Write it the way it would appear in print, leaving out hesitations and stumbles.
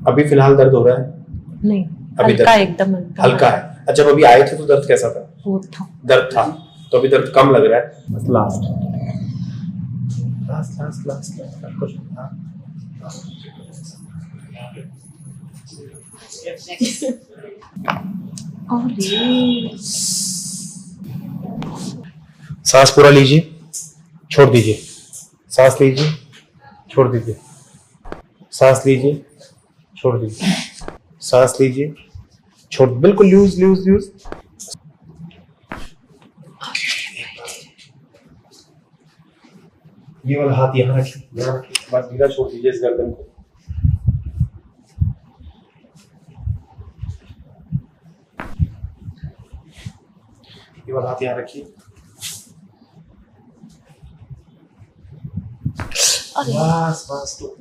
अभी फिलहाल दर्द हो रहा है? नहीं, अभी हल्का दर्द एकदम हल्का है। अच्छा, जब अभी आए थे तो दर्द कैसा था? वो था। दर्द था, तो अभी दर्द कम लग रहा है। बस लास्ट कुछ अरे सांस पूरा लीजिए, छोड़ दीजिए। सांस लीजिए, छोड़ दीजिए। सांस लीजिए, छोड़ दीजिए। सांस लीजिए, छोड़, बिल्कुल लूज लूज लूज। ये वाला हाथ यहाँ रखिए, यहाँ रखिए, बस ढीला छोड़ दीजिए इस गर्दन को। ये वाला हाथ यहाँ रखिए। बस बस, तो